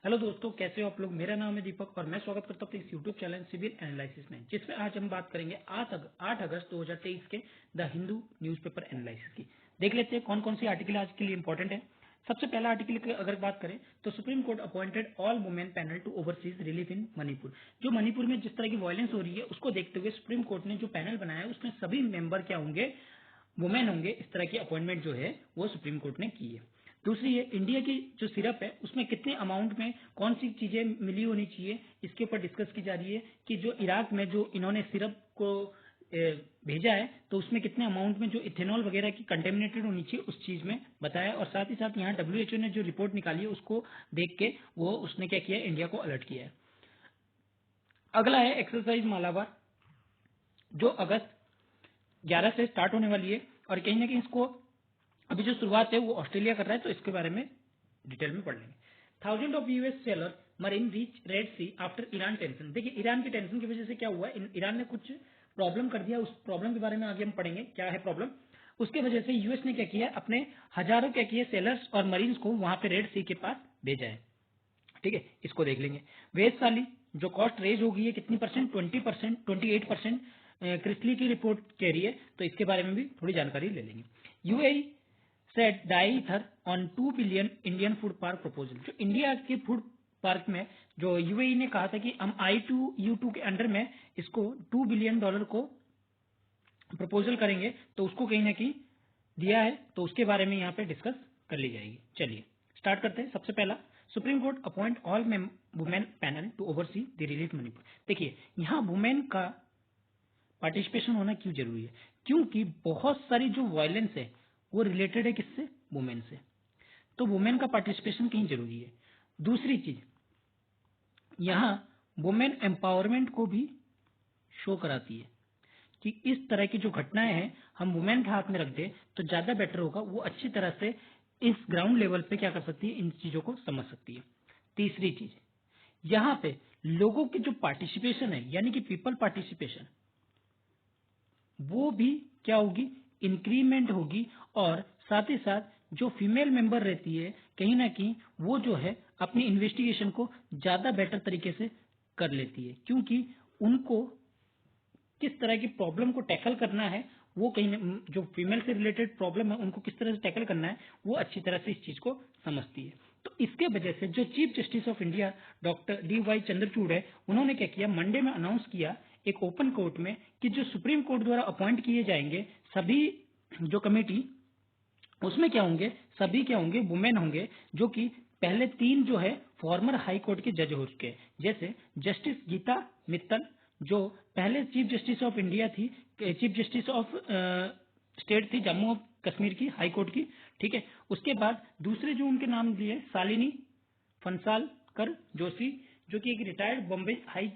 Hello दोस्तों, कैसे हो आप लोग। मेरा नाम है दीपक और मैं स्वागत करता हूँ इस यूट्यूब चैनल सिविल एनालिसिस में, जिसमें आज हम बात करेंगे 8 अगस्त 2023 के द हिंदू न्यूज़पेपर एनालिसिस की। देख लेते हैं कौन कौन सी आर्टिकल आज के लिए इंपॉर्टेंट है। सबसे पहला आर्टिकल की अगर बात करें तो Supreme Court appointed all women panel to oversees relief in Manipur. जो मणिपुर में जिस तरह की वायलेंस हो रही है उसको देखते हुए सुप्रीम कोर्ट ने जो पैनल बनाया है उसमें सभी मेंबर क्या होंगे, वुमेन होंगे। इस तरह की अपॉइंटमेंट जो है वो सुप्रीम कोर्ट ने की है। दूसरी है इंडिया की जो सिरप है उसमें कितने अमाउंट में कौन सी चीजें मिली होनी चाहिए, इसके ऊपर डिस्कस की जा रही है कि जो इराक में जो इन्होंने सिरप को भेजा है तो उसमें कितने अमाउंट में जो इथेनॉल वगैरह की कंटेमिनेटेड होनी चाहिए उस चीज में बताया। और साथ ही साथ यहाँ WHO ने जो रिपोर्ट निकाली है उसको देख के वो उसने क्या किया है, इंडिया को अलर्ट किया है। अगला है एक्सरसाइज मालाबार, जो अगस्त 11 से स्टार्ट होने वाली है और कहीं ना कहीं इसको अभी जो शुरुआत है वो ऑस्ट्रेलिया कर रहा है, तो इसके बारे में डिटेल में पढ़ लेंगे। Thousand of US sailor marine reach Red Sea after Iran tension. देखिए ईरान की टेंशन की वजह से क्या हुआ, ईरान ने कुछ प्रॉब्लम कर दिया। उस प्रॉब्लम के बारे में आगे हम पढ़ेंगे क्या है प्रॉब्लम। उसके वजह से यूएस ने क्या किया, अपने हजारों क्या किए सेलर्स और मरीन्स को वहां पे रेड सी के पास भेजा है। ठीक है, इसको देख लेंगे। वेदशाली जो कॉस्ट रेज हो गई है कितनी परसेंट, 20%, 28% क्रिस्टली की रिपोर्ट कह रही है, तो इसके बारे में भी थोड़ी जानकारी ले लेंगे। UAE set die ether on 2 billion Indian food park proposal. जो इंडिया के फूड पार्क में जो यूएई ने कहा था कि हम I2U2 के अंडर में इसको $2 बिलियन को प्रपोजल करेंगे, तो उसको कहीं ना कहीं दिया है, तो उसके बारे में यहाँ पे डिस्कस कर ली जाएगी। चलिए स्टार्ट करते हैं। सबसे पहला, Supreme Court appoint all women panel to oversee the relief Manipur. देखिए यहाँ वुमेन का पार्टिसिपेशन होना क्यों जरूरी है, क्योंकि बहुत सारी जो वायलेंस है वो रिलेटेड है किससे, वुमेन से। तो वुमेन का पार्टिसिपेशन कहीं जरूरी है। दूसरी चीज, यहाँ वुमेन एम्पावरमेंट को भी शो कराती है कि इस तरह की जो घटनाएं हैं हम वुमेन के हाथ में रख दे तो ज्यादा बेटर होगा। वो अच्छी तरह से इस ग्राउंड लेवल पे क्या कर सकती है, इन चीजों को समझ सकती है। तीसरी चीज, यहाँ पे लोगों की जो पार्टिसिपेशन है यानी कि पीपल पार्टिसिपेशन, वो भी क्या होगी, इंक्रीमेंट होगी। और साथ ही साथ जो फीमेल मेंबर रहती है कहीं ना कहीं वो जो है अपनी इन्वेस्टिगेशन को ज्यादा बेटर तरीके से कर लेती है, क्योंकि उनको किस तरह की प्रॉब्लम को टैकल करना है, वो कहीं जो फीमेल से रिलेटेड प्रॉब्लम है उनको किस तरह से टैकल करना है वो अच्छी तरह से इस चीज को समझती है। तो इसके वजह से जो chief justice of India doctor DY Chandrachud है, उन्होंने क्या किया, मंडे में अनाउंस किया एक ओपन कोर्ट में कि जो सुप्रीम कोर्ट द्वारा अपॉइंट किए जाएंगे सभी जो कमेटी, उसमें क्या होंगे, सभी क्या होंगे, वुमेन होंगे, जो कि पहले 3 जो है फॉर्मर हाई कोर्ट के जज हो चुके हैं। जैसे जस्टिस गीता मित्तल जो पहले चीफ जस्टिस ऑफ इंडिया थी, चीफ जस्टिस ऑफ स्टेट थी जम्मू और कश्मीर की हाई कोर्ट की। ठीक है, उसके बाद दूसरे जो उनके नाम दिए, शालिनी फंसालकर जोशी जो कि एक रिटायर्ड बॉम्बे हाई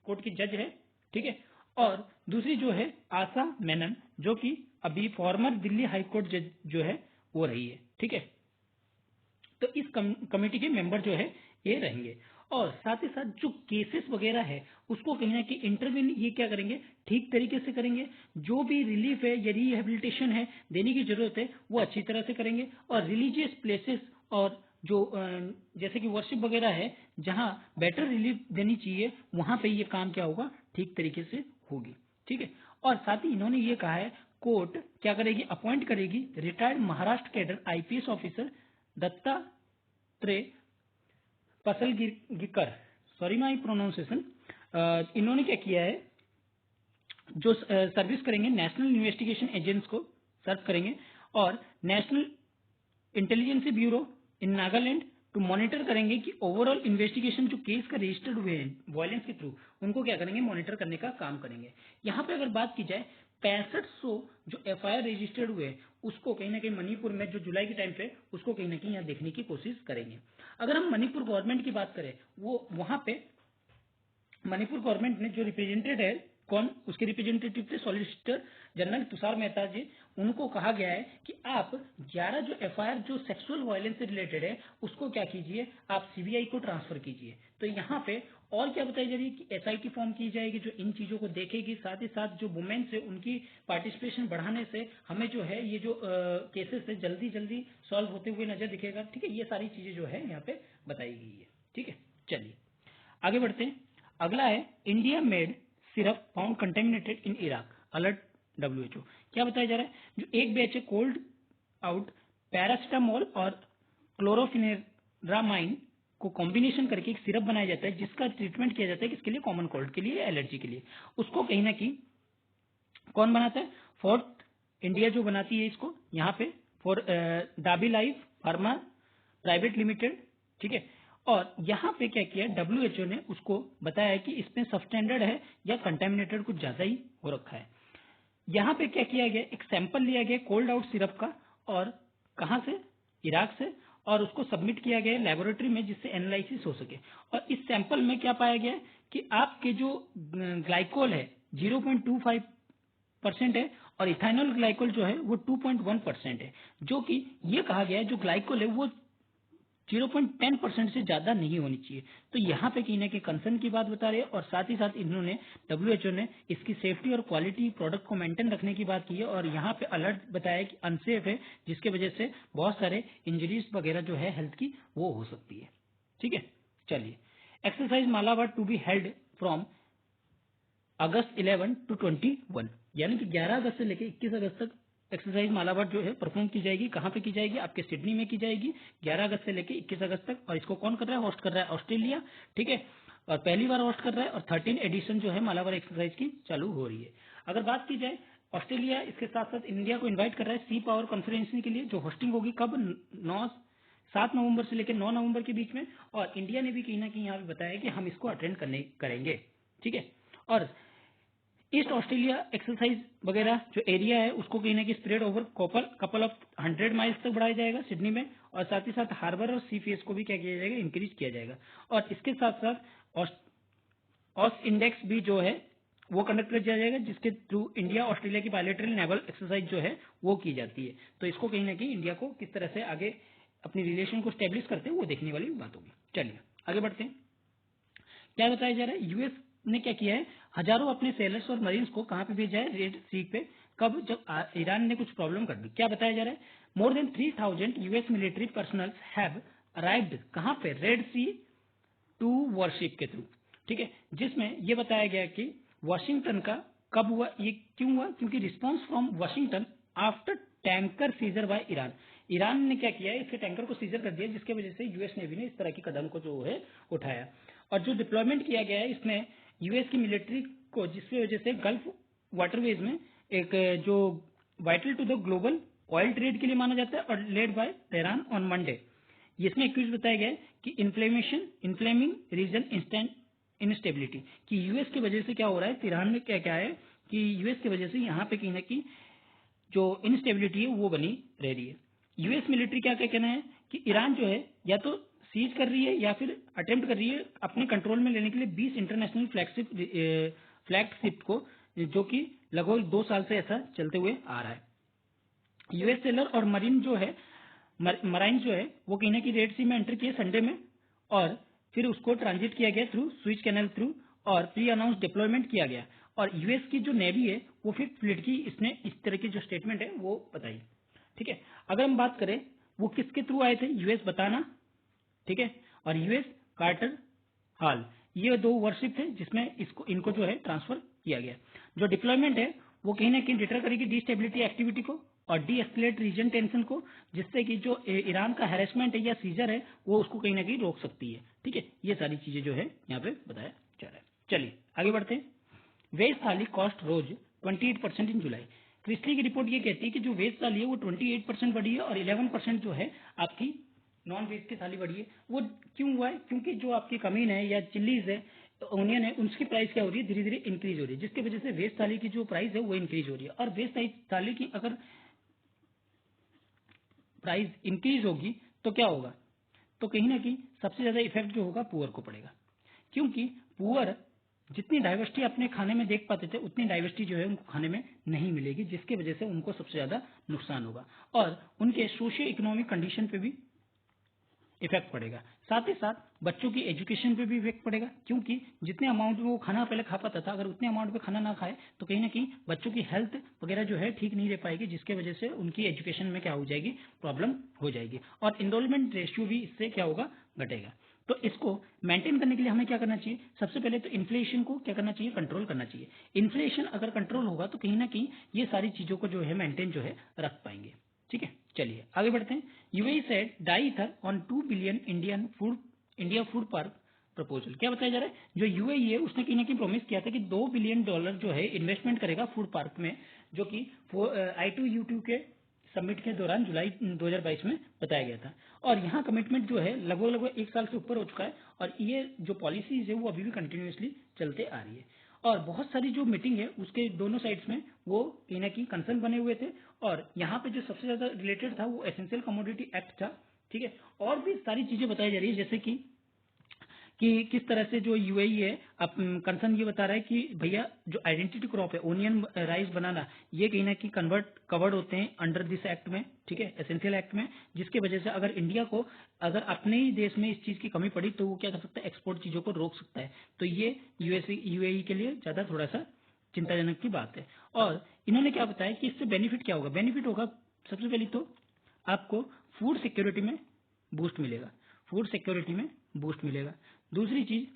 कोर्ट की जज है। ठीक है, और दूसरी जो है आशा मेनन जो कि अभी फॉर्मर दिल्ली हाई कोर्ट जज जो है वो रही है। ठीक है, तो इस कमेटी के मेंबर जो है ये रहेंगे। और साथ ही साथ जो केसेस वगैरह है उसको कहीं ना कहीं इंटरव्यू ये क्या करेंगे, ठीक तरीके से करेंगे। जो भी रिलीफ है या रिहेबिलिटेशन है देने की जरूरत है वो अच्छी तरह से करेंगे। और रिलीजियस प्लेसेस और जो जैसे कि वर्शिप वगैरह है जहां बेटर रिलीफ देनी चाहिए वहां पे ये काम क्या होगा, ठीक तरीके से होगी। ठीक है, और साथ ही इन्होंने ये कहा है कोर्ट क्या करेगी, अपॉइंट करेगी retired Maharashtra cadre IPS officer Dattatreya Padsalgikar, sorry my pronunciation. इन्होंने क्या किया है, जो सर्विस करेंगे नेशनल इन्वेस्टिगेशन एजेंट्स को सर्व करेंगे और National Intelligence Bureau in Nagaland to monitor करेंगे कि ओवरऑल इन्वेस्टिगेशन जो केस का रजिस्टर्ड हुए हैं वायलेंस के थ्रू उनको क्या करेंगे, मॉनिटर करने का काम करेंगे। यहाँ पे अगर बात की जाए 6500 जो FIR रजिस्टर्ड हुए उसको कहीं ना कहीं मणिपुर में जो जुलाई के टाइम पे उसको कहीं ना कहीं यहाँ देखने की कोशिश करेंगे। अगर हम मणिपुर गवर्नमेंट की बात करें, वो वहां पे मणिपुर गवर्नमेंट ने जो रिप्रेजेंटेड है, कौन उसके रिप्रेजेंटेटिव थे, सॉलिसिटर जनरल तुषार मेहता जी। उनको कहा गया है कि आप 11 जो FIR जो सेक्सुअल वायलेंस से रिलेटेड है उसको क्या कीजिए, आप CBI को ट्रांसफर कीजिए। तो यहाँ पे और क्या बताई जा रही है कि SIT फॉर्म की जाएगी जो इन चीजों को देखेगी। साथ ही साथ जो वुमेन से उनकी पार्टिसिपेशन बढ़ाने से हमें जो है ये जो केसेस है जल्दी जल्दी सॉल्व होते हुए नजर दिखेगा। ठीक है, ये सारी चीजें जो है यहाँ पे बताई गई है। ठीक है, चलिए आगे बढ़ते हैं। अगला है India made syrup found contaminated in Iraq, alert WHO। क्या बताया जा रहा है? जो एक बैच है कोल्ड आउट पैरासिटामोल और क्लोरोफिनेरामाइन को कॉम्बिनेशन करके एक सिरप बनाया जाता है, जिसका ट्रीटमेंट किया जाता है किसके लिए? कॉमन कोल्ड के लिए, एलर्जी के लिए। उसको कहीं ना कहीं कौन बनाता है? फोर्थ इंडिया जो बनाती है इसको, यहाँ पे फॉर डाबी लाइफ फार्मा प्राइवेट लिमिटेड, ठीक है। और यहाँ पे क्या किया, WHO ने उसको बताया है कि इसमें सबस्टैंडर्ड है या कंटेमिनेटेड कुछ ज्यादा ही हो रखा है। यहाँ पे क्या किया गया, एक सैंपल लिया गया कोल्ड आउट सिरप का, और कहाँ से? इराक से, और उसको सबमिट किया गया लेबोरेटरी में जिससे एनालिसिस हो सके। और इस सैंपल में क्या पाया गया कि आपके जो ग्लाइकोल है 0.25% है, और इथाइनॉल ग्लाइकोल जो है वो 2.1% है, जो कि ये कहा गया है जो ग्लाइकोल है वो 0.10% से ज्यादा नहीं होनी चाहिए। तो यहाँ पे कहीं ना कहीं कंसर्न की बात बता रहे हैं, और साथ ही साथ इन्होंने WHO ने इसकी सेफ्टी और क्वालिटी प्रोडक्ट को मेंटेन रखने की बात की है, और यहाँ पे अलर्ट बताया कि अनसेफ है, जिसके वजह से बहुत सारे इंजरीज वगैरह जो है हेल्थ की वो हो सकती है। ठीक है, चलिए exercise Malabar to be held from August 11 to 21, यानी कि 11 अगस्त से लेकर 21 अगस्त तक एक्सरसाइज मालाबार जो है परफॉर्म की जाएगी। कहाँ पे की जाएगी? आपके सिडनी में की जाएगी 11 अगस्त से लेकर 21 अगस्त तक। और इसको कौन कर रहा है? होस्ट कर रहा है ऑस्ट्रेलिया, ठीक है, और पहली बार होस्ट कर रहा है, और 13 एडिशन जो है मालाबार एक्सरसाइज की चालू हो रही है। अगर बात की जाए, ऑस्ट्रेलिया इसके साथ साथ इंडिया को इन्वाइट कर रहा है सी पावर कॉन्फ्रेंस के लिए, जो होस्टिंग होगी कब? 7 नवंबर से लेकर 9 नवंबर के बीच में। और इंडिया ने भी कहीं ना कहीं यहाँ पे बताया कि हम इसको अटेंड करेंगे, ठीक है। और ईस्ट ऑस्ट्रेलिया एक्सरसाइज वगैरह जो एरिया है उसको कहीं ना कहीं spread over couple of 100 miles तक बढ़ाया जाएगा सिडनी में, और साथ ही साथ हार्बर और सी फेस को भी क्या किया जाएगा? इंक्रीज किया जाएगा। और इसके साथ साथ ऑस इंडेक्स भी जो है वो कंडक्ट किया जाएगा, जिसके थ्रू इंडिया ऑस्ट्रेलिया की बायलैटरल नेवल एक्सरसाइज जो है वो की जाती है। तो इसको कहीं ना कहीं इंडिया को किस तरह से आगे अपनी रिलेशन को स्टेब्लिश करते हैं वो देखने वाली बात होगी। चलिए आगे बढ़ते हैं। क्या बताया जा रहा है? यूएस ने क्या किया है, हजारों अपने सेलर्स और मरीन्स को कहां पे भेजा है? रेड सी पे। कब? जब ईरान ने कुछ प्रॉब्लम कर दी। क्या बताया जा रहा है? More than 3000 US military personnel have arrived कहां पे? रेड सी टू वॉरशिप के थ्रू, ठीक है। जिसमें ये बताया गया कि वॉशिंगटन का कब हुआ, ये क्यों हुआ? क्योंकि response from Washington after tanker seizure by Iran. Iran ने क्या किया है, इसके टैंकर को सीजर कर दिया, जिसके वजह से यूएस नेवी ने इस तरह के कदम को जो है उठाया। और जो डिप्लॉयमेंट किया गया है इसमें यूएस की मिलिट्री को, जिसकी वजह से गल्फ वाटरवेज में एक जो vital to the global oil trade के लिए माना जाता है, और led by Tehran on Monday. इसमें एक चीज बताया गया है कि इन्फ्लेमिंग रीजन इंस्टेंट इनस्टेबिलिटी, कि यूएस की वजह से क्या हो रहा है, तेहरान में क्या क्या है कि यूएस की वजह से यहाँ पे कहीं ना कहीं जो इनस्टेबिलिटी है वो बनी रह रही है। यूएस मिलिट्री क्या क्या कहना है कि ईरान जो है या तो सीज कर रही है या फिर अटेम्प्ट कर रही है अपने कंट्रोल में लेने के लिए 20 इंटरनेशनल फ्लैगशिप को, जो कि लगभग 2 साल से ऐसा चलते हुए आ रहा है। यूएस सेलर और मराइन जो है वो कहीं ना कहीं रेड सी में एंटर किए संडे में, और फिर उसको ट्रांजिट किया गया थ्रू स्विच कैनल थ्रू, और प्री अनाउंस डिप्लॉयमेंट किया गया। और यूएस की जो नेवी है वो फिफ्थ फ्लीट की इसने इस तरह की जो स्टेटमेंट है वो बताई, ठीक है। अगर हम बात करें वो किसके थ्रू आए थे, यूएस बताना, ठीक है, और यूएस कार्टर हाल, ये 2 वर्शिप थे जिसमें इनको जो है ट्रांसफर किया गया। जो डिप्लॉयमेंट है वो कहीं ना कहीं डिटर करेगी डिस्टेबिलिटी एक्टिविटी को और डी एस्केलेट रीजन टेंशन को, जिससे कि जो ईरान का हैरेसमेंट है या सीजर है वो उसको कहीं ना कहीं रोक सकती है, ठीक है। ये सारी चीजें जो है यहाँ पे बताया जा रहा है। चलिए आगे बढ़ते हैं। वेज थाली कॉस्ट रोज 28% इन जुलाई। क्रिस्टली की रिपोर्ट ये कहती है कि जो वेज थाली है वो 28% बढ़ी है, और 11% जो है आपकी नॉन वेज की थाली बढ़ी है। वो क्यों हुआ है? क्योंकि जो आपकी कमीन है या चिल्लीज है, ओनियन है, उनकी प्राइस क्या हो रही है? धीरे धीरे इंक्रीज हो रही है, जिसकी वजह से वेज थाली की जो प्राइस है वो इंक्रीज हो रही है। और वेज थाली की अगर प्राइस इंक्रीज होगी तो क्या होगा? तो कहीं ना कहीं सबसे ज्यादा इफेक्ट जो होगा पुअर को पड़ेगा, क्योंकि पुअर जितनी डाइवर्सिटी अपने खाने में देख पाते थे उतनी डाइवर्सिटी जो है उनको खाने में नहीं मिलेगी, जिसकी वजह से उनको सबसे ज्यादा नुकसान होगा, और उनके सोशियो इकोनॉमिक कंडीशन पे भी इफेक्ट पड़ेगा। साथ ही साथ बच्चों की एजुकेशन पे भी इफेक्ट पड़ेगा, क्योंकि जितने अमाउंट में वो खाना पहले खा पाता था, अगर उतने अमाउंट में खाना ना खाए तो कहीं ना कहीं बच्चों की हेल्थ वगैरह जो है ठीक नहीं रह पाएगी, जिसके वजह से उनकी एजुकेशन में क्या हो जाएगी? प्रॉब्लम हो जाएगी, और इनरोलमेंट रेशियो भी इससे क्या होगा? घटेगा। तो इसको मेंटेन करने के लिए हमें क्या करना चाहिए? सबसे पहले तो इन्फ्लेशन को क्या करना चाहिए? कंट्रोल करना चाहिए। इन्फ्लेशन अगर कंट्रोल होगा तो कहीं ना कहीं ये सारी चीज़ों को जो है मेंटेन जो है रख पाएंगे। ठीक है, चलिए आगे बढ़ते हैं। UAE said die ether on 2 billion India food park proposal. क्या बताया जा रहा है? जो यूएई है उसने कहीं ना कहीं प्रॉमिस किया था कि $2 बिलियन जो है इन्वेस्टमेंट करेगा फूड पार्क में, जो कि I2U2 के समिट के दौरान जुलाई 2022 में बताया गया था। और यहाँ कमिटमेंट जो है लगभग लगभग 1 साल से ऊपर हो चुका है, और ये जो पॉलिसीज है वो अभी भी कंटिन्यूसली चलते आ रही है। और बहुत सारी जो मीटिंग है उसके दोनों साइड्स में वो कहीं ना कहीं कंसर्न बने हुए थे, और यहाँ पे जो सबसे ज्यादा रिलेटेड था वो एसेंशियल कमोडिटी एक्ट था। ठीक है, और भी सारी चीजें बताई जा रही है, जैसे कि किस तरह से जो यूएई है अब कंसर्न ये बता रहा है कि भैया जो आइडेंटिटी क्रॉप है, ओनियन, राइस, बनाना, ये कहीं ना कहीं कवर्ड होते हैं अंडर दिस एक्ट में। ठीक है, एसेंशियल एक्ट में, जिसके वजह से अगर इंडिया को अगर अपने ही देश में इस चीज की कमी पड़ी तो वो क्या कर सकता है? एक्सपोर्ट चीजों को रोक सकता है। तो ये यूएई के लिए ज्यादा थोड़ा सा चिंताजनक की बात है। और इन्होंने क्या बताया कि इससे बेनिफिट क्या होगा? बेनिफिट होगा सबसे पहले तो आपको फूड सिक्योरिटी में बूस्ट मिलेगा। फूड सिक्योरिटी में बूस्ट मिलेगा। दूसरी चीज,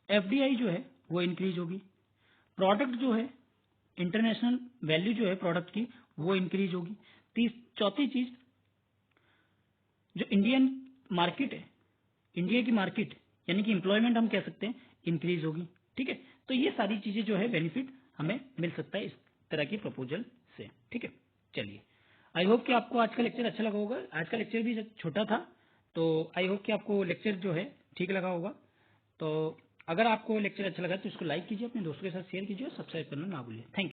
एफडीआई जो है वो इंक्रीज होगी। प्रोडक्ट जो है, इंटरनेशनल वैल्यू जो है प्रोडक्ट की वो इंक्रीज होगी। चौथी चीज, जो इंडियन मार्केट है, इंडिया की मार्केट, यानी कि एम्प्लॉयमेंट हम कह सकते हैं, इंक्रीज होगी। ठीक है, तो ये सारी चीजें जो है बेनिफिट हमें मिल सकता है इस तरह की प्रपोजल से। ठीक है, चलिए, आई होप कि आपको आज का लेक्चर अच्छा लगा होगा। आज का लेक्चर भी छोटा था, तो आई होप कि आपको लेक्चर जो है ठीक लगा होगा। तो अगर आपको लेक्चर अच्छा लगा तो इसको लाइक कीजिए, अपने दोस्तों के साथ शेयर कीजिए और सब्सक्राइब करना ना भूलिए। Thank you.